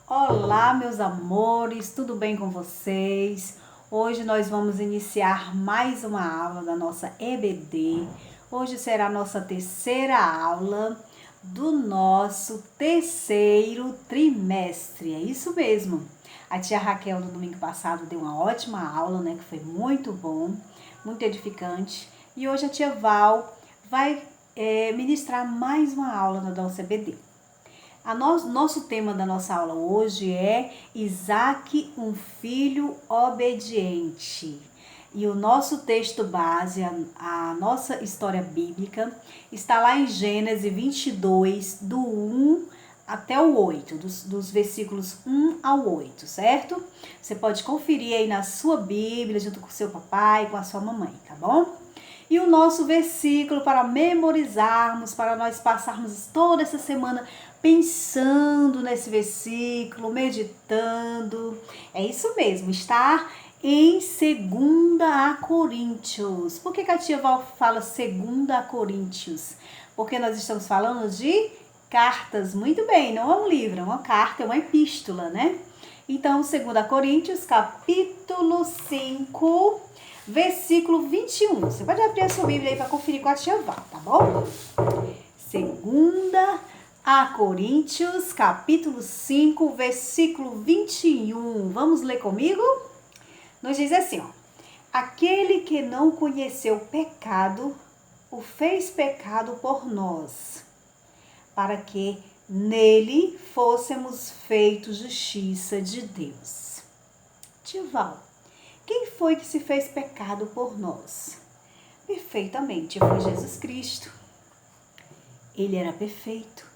Olá, meus amores, tudo bem com vocês? Hoje nós vamos iniciar mais uma aula da nossa EBD. Hoje será a nossa terceira aula do nosso terceiro trimestre. É isso mesmo. A tia Raquel no domingo passado deu uma ótima aula, né? Que foi muito bom, muito edificante. E hoje a tia Val vai ministrar mais uma aula da nossa EBD. Nosso tema da nossa aula hoje é Isaac, um filho obediente. E o nosso texto base, a nossa história bíblica, está lá em Gênesis 22, do 1 até o 8, dos versículos 1 ao 8, certo? Você pode conferir aí na sua Bíblia, junto com o seu papai, com a sua mamãe, tá bom? E o nosso versículo para memorizarmos, para nós passarmos toda essa semana pensando nesse versículo, meditando. É isso mesmo, está em 2 Coríntios. Por que a tia Val fala 2 Coríntios? Porque nós estamos falando de cartas. Muito bem, não é um livro, é uma carta, é uma epístola, né? Então, 2 Coríntios, capítulo 5, versículo 21. Você pode abrir a sua Bíblia aí para conferir com a tia Val, tá bom? 2 Coríntios, capítulo 5, versículo 21. Vamos ler comigo? Nos diz assim, ó. Aquele que não conheceu pecado, o fez pecado por nós, para que nele fôssemos feitos justiça de Deus. Tia Val, quem foi que se fez pecado por nós? Perfeitamente, foi Jesus Cristo. Ele era perfeito.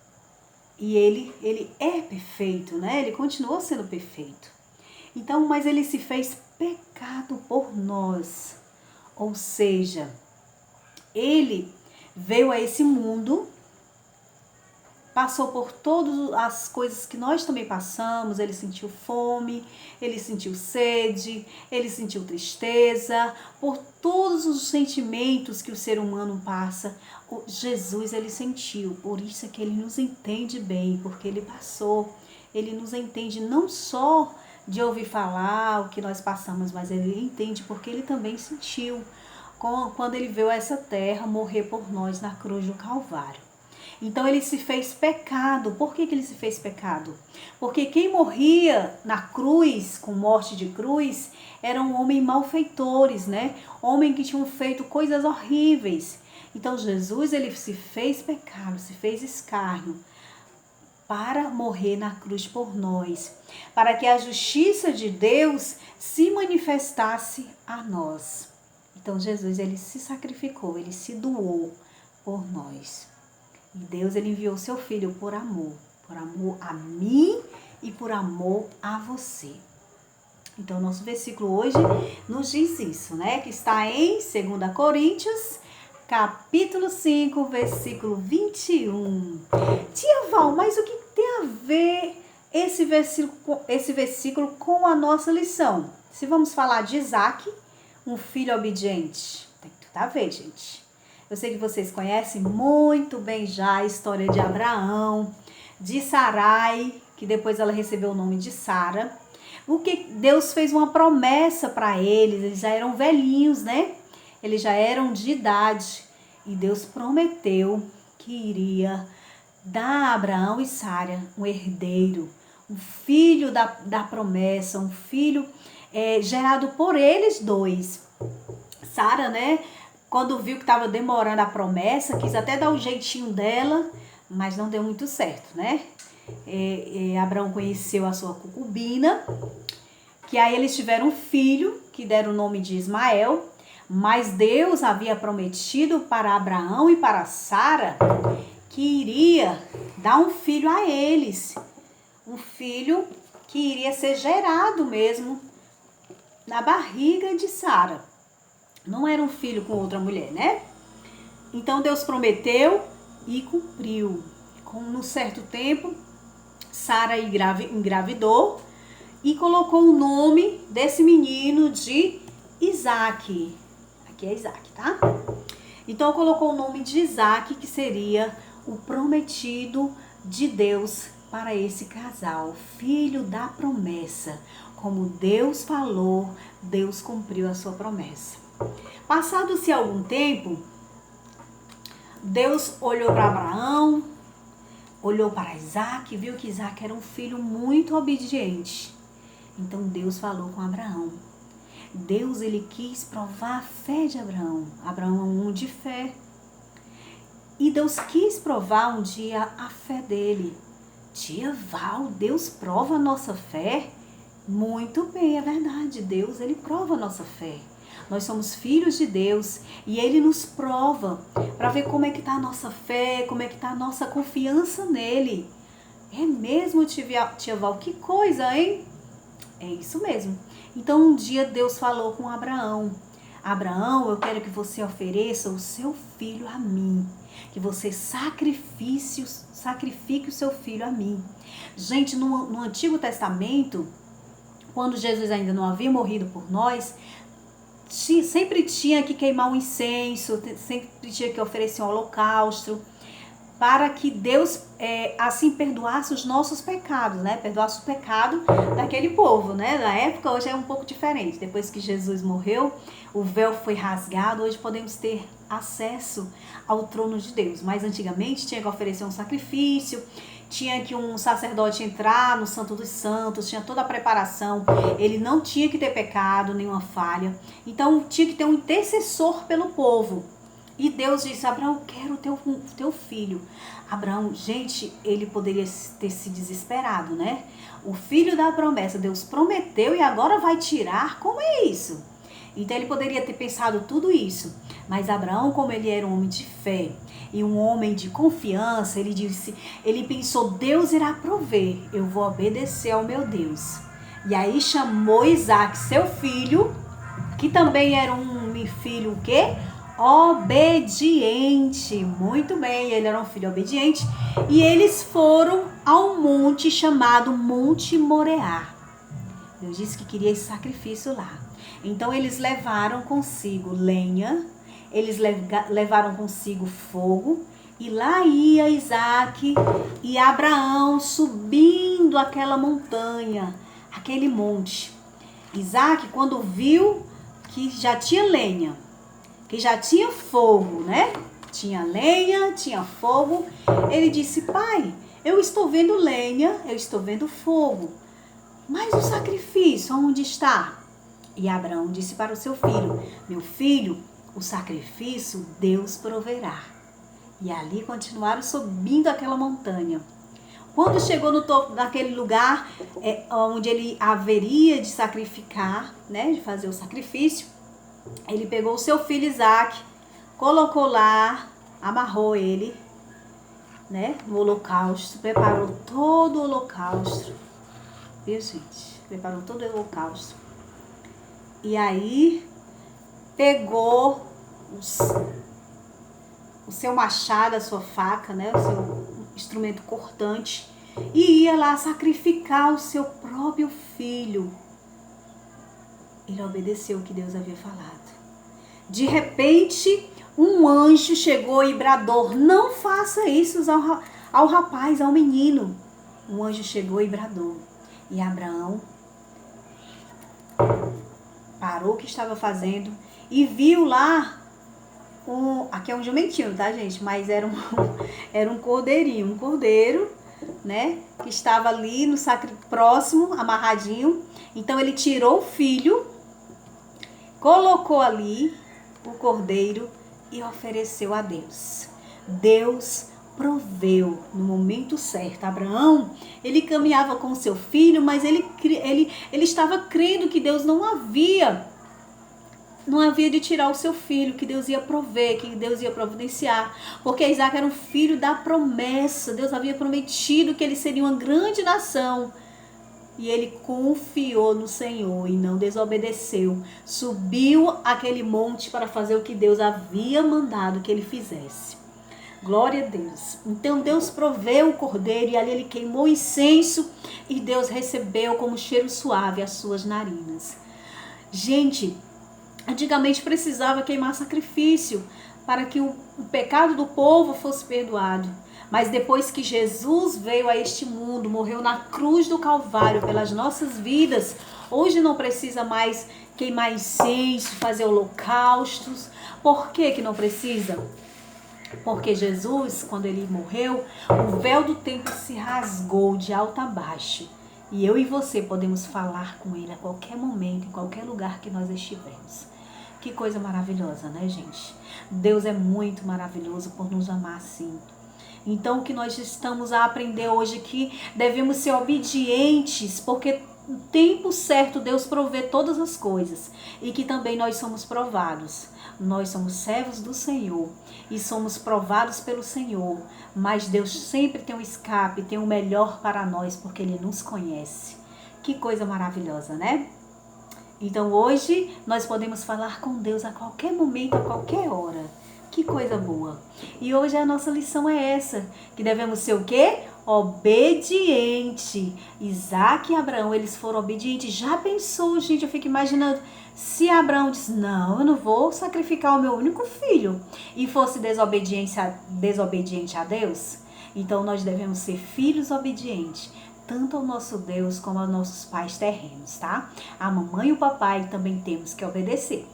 E ele é perfeito, né? Ele continuou sendo perfeito. Então, mas ele se fez pecado por nós. Ou seja, ele veio a esse mundo, passou por todas as coisas que nós também passamos. Ele sentiu fome, ele sentiu sede, ele sentiu tristeza, por todos os sentimentos que o ser humano passa. Jesus, ele sentiu, por isso é que ele nos entende bem, porque ele passou. Ele nos entende não só de ouvir falar o que nós passamos, mas ele entende porque ele também sentiu quando ele veio a essa terra morrer por nós na cruz do Calvário. Então ele se fez pecado. Por que ele se fez pecado? Porque quem morria na cruz, com morte de cruz, eram homens malfeitores, né? Homens que tinham feito coisas horríveis. Então Jesus, ele se fez pecado, se fez escárnio para morrer na cruz por nós, para que a justiça de Deus se manifestasse a nós. Então Jesus, ele se sacrificou, ele se doou por nós. E Deus, ele enviou seu filho por amor a mim e por amor a você. Então, nosso versículo hoje nos diz isso, né? Que está em 2 Coríntios, capítulo 5, versículo 21. Tia Val, mas o que tem a ver esse versículo com a nossa lição? Se vamos falar de Isaac, um filho obediente, tem tudo a ver, gente. Eu sei que vocês conhecem muito bem já a história de Abraão, de Sarai, que depois ela recebeu o nome de Sara. O que Deus fez uma promessa para eles já eram velhinhos, né? Eles já eram de idade. E Deus prometeu que iria dar a Abraão e Sara um herdeiro, um filho da promessa, um filho gerado por eles dois. Sara, né? Quando viu que estava demorando a promessa, quis até dar um jeitinho dela, mas não deu muito certo, né? Abraão conheceu a sua concubina, que aí eles tiveram um filho, que deram o nome de Ismael, mas Deus havia prometido para Abraão e para Sara que iria dar um filho a eles, um filho que iria ser gerado mesmo na barriga de Sara. Não era um filho com outra mulher, né? Então Deus prometeu e cumpriu. Num certo tempo, Sara engravidou e colocou o nome desse menino de Isaac. Aqui é Isaac, tá? Então colocou o nome de Isaac, que seria o prometido de Deus para esse casal, filho da promessa. Como Deus falou, Deus cumpriu a sua promessa. Passado-se algum tempo, Deus olhou para Abraão, olhou para Isaac, viu que Isaac era um filho muito obediente. Então Deus falou com Abraão. Deus, ele quis provar a fé de Abraão. Abraão é um homem de fé. E Deus quis provar um dia a fé dele. Tia Val, Deus prova a nossa fé? Muito bem, é verdade. Deus, ele prova a nossa fé. Nós somos filhos de Deus e ele nos prova para ver como é que está a nossa fé, como é que está a nossa confiança nele. É mesmo, tia Val? Que coisa, hein? É isso mesmo. Então um dia Deus falou com Abraão. Abraão, eu quero que você ofereça o seu filho a mim. Que você sacrifique o seu filho a mim. Gente, no Antigo Testamento, quando Jesus ainda não havia morrido por nós, sempre tinha que queimar um incenso, sempre tinha que oferecer um holocausto, para que Deus assim perdoasse os nossos pecados, né? Perdoasse o pecado daquele povo, né? Na época, hoje é um pouco diferente. Depois que Jesus morreu, o véu foi rasgado, hoje podemos ter acesso ao trono de Deus. Mas antigamente tinha que oferecer um sacrifício, tinha que um sacerdote entrar no Santo dos Santos, tinha toda a preparação, ele não tinha que ter pecado, nenhuma falha. Então tinha que ter um intercessor pelo povo. E Deus disse, Abraão, eu quero o teu filho. Abraão, gente, ele poderia ter se desesperado, né? O filho da promessa, Deus prometeu e agora vai tirar? Como é isso? Então ele poderia ter pensado tudo isso. Mas Abraão, como ele era um homem de fé e um homem de confiança, ele pensou, Deus irá prover, eu vou obedecer ao meu Deus. E aí chamou Isaac, seu filho, que também era um filho o quê? Obediente. Muito bem, ele era um filho obediente. E eles foram ao monte chamado Monte Moriá. Deus disse que queria esse sacrifício lá. Então eles levaram consigo lenha, eles levaram consigo fogo, e lá ia Isaac e Abraão subindo aquela montanha, aquele monte. Isaac, quando viu que já tinha lenha, que já tinha fogo, né? Tinha lenha, tinha fogo. Ele disse, pai, eu estou vendo lenha, eu estou vendo fogo. Mas o sacrifício, onde está? E Abraão disse para o seu filho, meu filho, o sacrifício Deus proverá. E ali continuaram subindo aquela montanha. Quando chegou no topo daquele lugar, onde ele haveria de sacrificar, né? De fazer o sacrifício, ele pegou o seu filho Isaac, colocou lá, amarrou ele, né, no holocausto, preparou todo o holocausto, viu, gente? Preparou todo o holocausto. E aí, pegou o seu machado, a sua faca, né, o seu instrumento cortante, e ia lá sacrificar o seu próprio filho. Ele obedeceu o que Deus havia falado. De repente, um anjo chegou e bradou, não faça isso ao rapaz, ao menino. Um anjo chegou e bradou. E Abraão parou o que estava fazendo e viu lá, aqui é um jumentinho, tá, gente? Mas era um cordeirinho, um cordeiro, né? Que estava ali no próximo, amarradinho. Então ele tirou o filho, colocou ali o cordeiro e ofereceu a Deus. Deus proveu no momento certo. Abraão, ele caminhava com seu filho, mas ele estava crendo que Deus não havia de tirar o seu filho, que Deus ia prover, que Deus ia providenciar, porque Isaac era um filho da promessa. Deus havia prometido que ele seria uma grande nação. E ele confiou no Senhor e não desobedeceu. Subiu aquele monte para fazer o que Deus havia mandado que ele fizesse. Glória a Deus. Então Deus proveu o cordeiro e ali ele queimou incenso e Deus recebeu como cheiro suave as suas narinas. Gente, antigamente precisava queimar sacrifício para que o pecado do povo fosse perdoado. Mas depois que Jesus veio a este mundo, morreu na cruz do Calvário pelas nossas vidas, hoje não precisa mais queimar incenso, fazer holocaustos. Por que que não precisa? Porque Jesus, quando ele morreu, o véu do templo se rasgou de alto a baixo. E eu e você podemos falar com ele a qualquer momento, em qualquer lugar que nós estivermos. Que coisa maravilhosa, né, gente? Deus é muito maravilhoso por nos amar assim. Então, o que nós estamos a aprender hoje é que devemos ser obedientes, porque no tempo certo Deus provê todas as coisas e que também nós somos provados. Nós somos servos do Senhor e somos provados pelo Senhor, mas Deus sempre tem um escape, tem o melhor para nós, porque Ele nos conhece. Que coisa maravilhosa, né? Então hoje nós podemos falar com Deus a qualquer momento, a qualquer hora. Que coisa boa. E hoje a nossa lição é essa, que devemos ser o quê? Obediente. Isaac e Abraão, eles foram obedientes. Já pensou, gente? Eu fico imaginando, se Abraão disse, não, eu não vou sacrificar o meu único filho, e fosse desobediente a Deus, então nós devemos ser filhos obedientes, tanto ao nosso Deus como aos nossos pais terrenos, tá? A mamãe e o papai também temos que obedecer.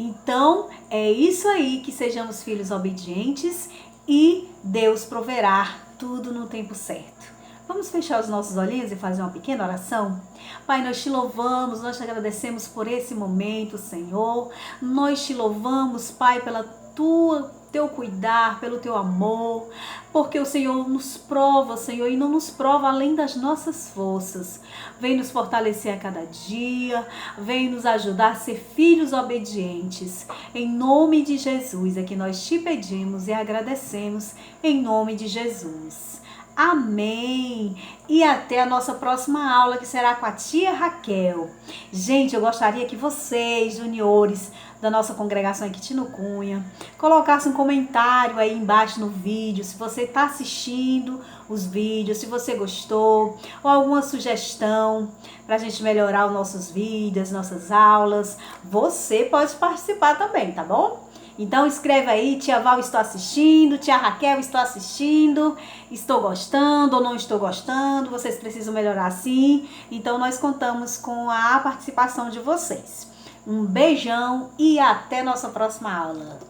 Então, é isso aí, que sejamos filhos obedientes e Deus proverá tudo no tempo certo. Vamos fechar os nossos olhinhos e fazer uma pequena oração? Pai, nós te louvamos, nós te agradecemos por esse momento, Senhor. Nós te louvamos, Pai, pela teu cuidar, pelo teu amor, porque o Senhor nos prova, Senhor, e não nos prova além das nossas forças. Vem nos fortalecer a cada dia, vem nos ajudar a ser filhos obedientes. Em nome de Jesus é que nós te pedimos e agradecemos, em nome de Jesus. Amém! E até a nossa próxima aula, que será com a tia Raquel. Gente, eu gostaria que vocês, juniores da nossa congregação aqui, Tino Cunha, colocassem um comentário aí embaixo no vídeo, se você está assistindo os vídeos, se você gostou, ou alguma sugestão para a gente melhorar os nossos vídeos, nossas aulas. Você pode participar também, tá bom? Então escreve aí, tia Val, estou assistindo, tia Raquel, estou assistindo, estou gostando ou não estou gostando, vocês precisam melhorar sim. Então nós contamos com a participação de vocês. Um beijão e até nossa próxima aula.